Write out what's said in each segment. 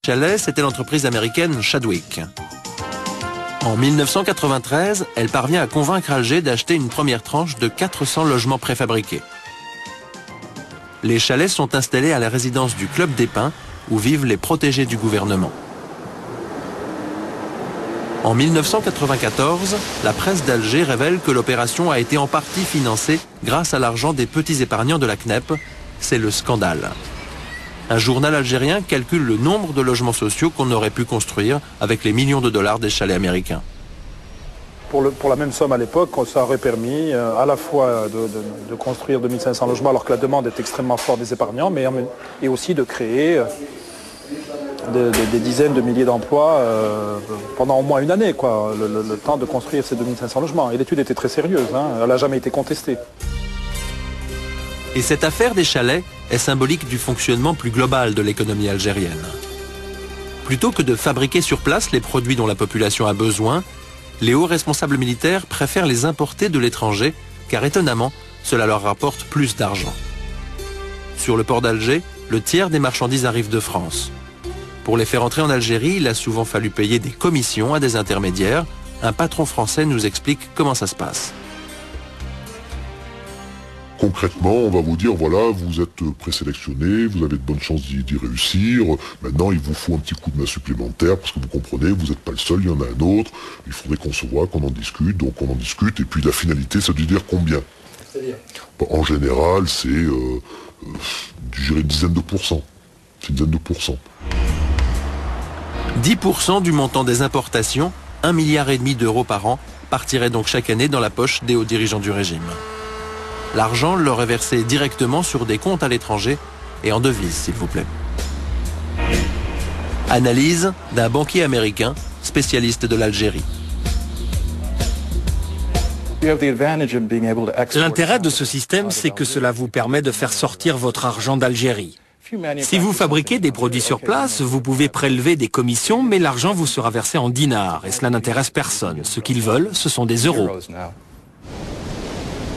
Chalet, c'était l'entreprise américaine Chadwick. En 1993, elle parvient à convaincre Alger d'acheter une première tranche de 400 logements préfabriqués. Les chalets sont installés à la résidence du Club des Pins, où vivent les protégés du gouvernement. En 1994, la presse d'Alger révèle que l'opération a été en partie financée grâce à l'argent des petits épargnants de la CNEP. C'est le scandale. Un journal algérien calcule le nombre de logements sociaux qu'on aurait pu construire avec les millions de dollars des chalets américains. Pour la même somme à l'époque, ça aurait permis à la fois de construire 2500 logements alors que la demande est extrêmement forte des épargnants, et aussi de créer des dizaines de milliers d'emplois pendant au moins une année, quoi, le temps de construire ces 2500 logements. Et l'étude était très sérieuse, hein, elle n'a jamais été contestée. Et cette affaire des chalets est symbolique du fonctionnement plus global de l'économie algérienne. Plutôt que de fabriquer sur place les produits dont la population a besoin, les hauts responsables militaires préfèrent les importer de l'étranger, car étonnamment, cela leur rapporte plus d'argent. Sur le port d'Alger, le tiers des marchandises arrivent de France. Pour les faire entrer en Algérie, il a souvent fallu payer des commissions à des intermédiaires. Un patron français nous explique comment ça se passe. Concrètement, on va vous dire, voilà, vous êtes présélectionné, vous avez de bonnes chances d'y réussir. Maintenant, il vous faut un petit coup de main supplémentaire, parce que vous comprenez, vous n'êtes pas le seul, il y en a un autre. Il faudrait qu'on se voit, qu'on en discute, donc on en discute. Et puis la finalité, ça veut dire combien? C'est-à-dire en général, c'est, je dirais, une dizaine de pourcents. C'est une dizaine de pourcents. 10% du montant des importations, 1,5 milliard d'euros par an, partirait donc chaque année dans la poche des hauts dirigeants du régime. L'argent leur est versé directement sur des comptes à l'étranger et en devises, s'il vous plaît. Analyse d'un banquier américain, spécialiste de l'Algérie. L'intérêt de ce système, c'est que cela vous permet de faire sortir votre argent d'Algérie. Si vous fabriquez des produits sur place, vous pouvez prélever des commissions, mais l'argent vous sera versé en dinars et cela n'intéresse personne. Ce qu'ils veulent, ce sont des euros.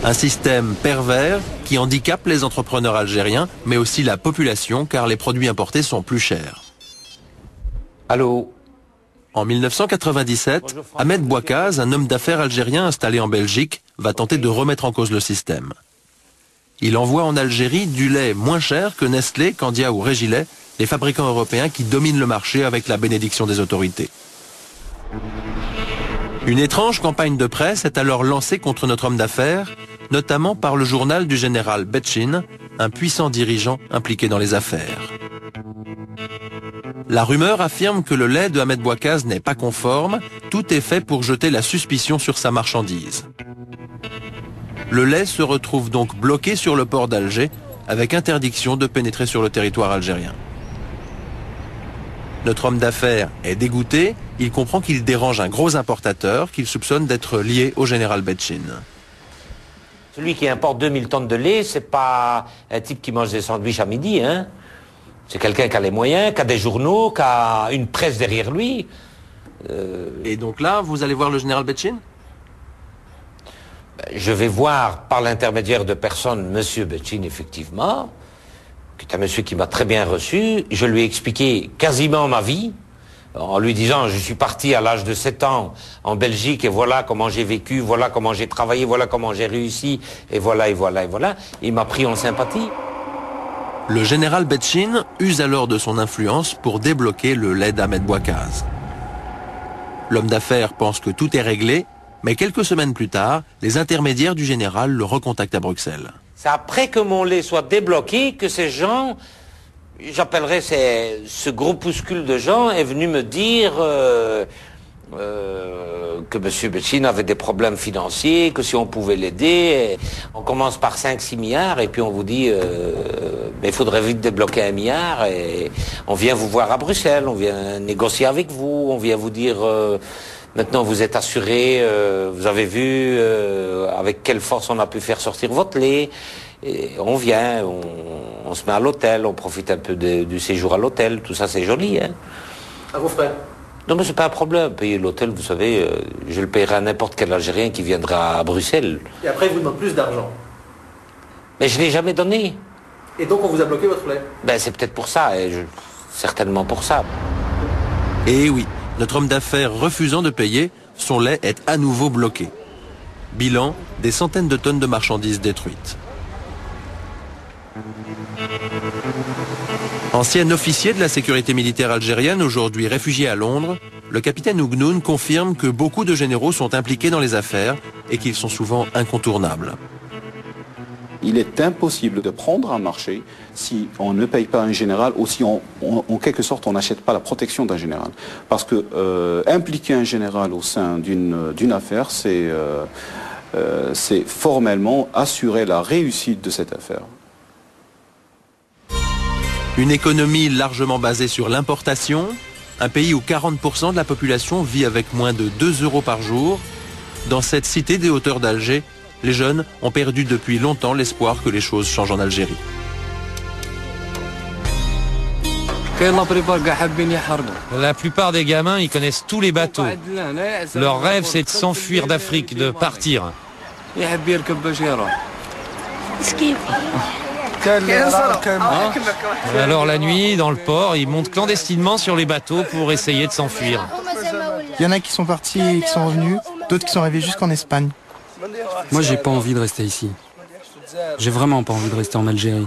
Un système pervers qui handicape les entrepreneurs algériens, mais aussi la population, car les produits importés sont plus chers. Allô ? En 1997, Ahmed Bouakaz, un homme d'affaires algérien installé en Belgique, va tenter de remettre en cause le système. Il envoie en Algérie du lait moins cher que Nestlé, Candia ou Régilet, les fabricants européens qui dominent le marché avec la bénédiction des autorités. Une étrange campagne de presse est alors lancée contre notre homme d'affaires, notamment par le journal du général Betchin, un puissant dirigeant impliqué dans les affaires. La rumeur affirme que le lait de Ahmed Bouakaz n'est pas conforme, tout est fait pour jeter la suspicion sur sa marchandise. Le lait se retrouve donc bloqué sur le port d'Alger, avec interdiction de pénétrer sur le territoire algérien. Notre homme d'affaires est dégoûté, il comprend qu'il dérange un gros importateur qu'il soupçonne d'être lié au général Betchin. Celui qui importe 2000 tonnes de lait, c'est pas un type qui mange des sandwichs à midi, hein. C'est quelqu'un qui a les moyens, qui a des journaux, qui a une presse derrière lui. Et donc là, vous allez voir le général Betchin ? Je vais voir par l'intermédiaire de personnes monsieur Betchin, effectivement, qui est un monsieur qui m'a très bien reçu. Je lui ai expliqué quasiment ma vie, en lui disant je suis parti à l'âge de 7 ans en Belgique et voilà comment j'ai vécu, voilà comment j'ai travaillé, voilà comment j'ai réussi, et voilà, et voilà, et voilà. Il m'a pris en sympathie. Le général Betchin use alors de son influence pour débloquer le lait d'Ahmed Bouakaz. L'homme d'affaires pense que tout est réglé, mais quelques semaines plus tard, les intermédiaires du général le recontactent à Bruxelles. C'est après que mon lait soit débloqué que ces gens, j'appellerais ce groupuscule de gens, est venu me dire que M. Betchin avait des problèmes financiers, que si on pouvait l'aider, on commence par 5-6 milliards et puis on vous dit mais il faudrait vite débloquer 1 milliard et on vient vous voir à Bruxelles, on vient négocier avec vous, on vient vous dire maintenant vous êtes assuré, vous avez vu avec quelle force on a pu faire sortir votre lait. Et on vient, on se met à l'hôtel, on profite un peu du séjour à l'hôtel, tout ça c'est joli. Hein. À vos frais ? Non mais c'est pas un problème, payer l'hôtel, vous savez, je le payerai à n'importe quel Algérien qui viendra à Bruxelles. Et après, il vous demande plus d'argent. Mais je ne l'ai jamais donné. Et donc on vous a bloqué votre lait ? Ben c'est peut-être pour ça, certainement pour ça. Et oui, notre homme d'affaires refusant de payer, son lait est à nouveau bloqué. Bilan, des centaines de tonnes de marchandises détruites. Ancien officier de la sécurité militaire algérienne, aujourd'hui réfugié à Londres, le capitaine Ougnoun confirme que beaucoup de généraux sont impliqués dans les affaires et qu'ils sont souvent incontournables. Il est impossible de prendre un marché si on ne paye pas un général ou si en quelque sorte on n'achète pas la protection d'un général. Parce que impliquer un général au sein d'une affaire, c'est formellement assurer la réussite de cette affaire. Une économie largement basée sur l'importation, un pays où 40% de la population vit avec moins de 2 € par jour. Dans cette cité des hauteurs d'Alger, les jeunes ont perdu depuis longtemps l'espoir que les choses changent en Algérie. La plupart des gamins, ils connaissent tous les bateaux. Leur rêve, c'est de s'enfuir d'Afrique, de partir. Alors la nuit, dans le port, ils montent clandestinement sur les bateaux pour essayer de s'enfuir. Il y en a qui sont partis et qui sont revenus, d'autres qui sont arrivés jusqu'en Espagne. Moi, j'ai pas envie de rester ici. J'ai vraiment pas envie de rester en Algérie.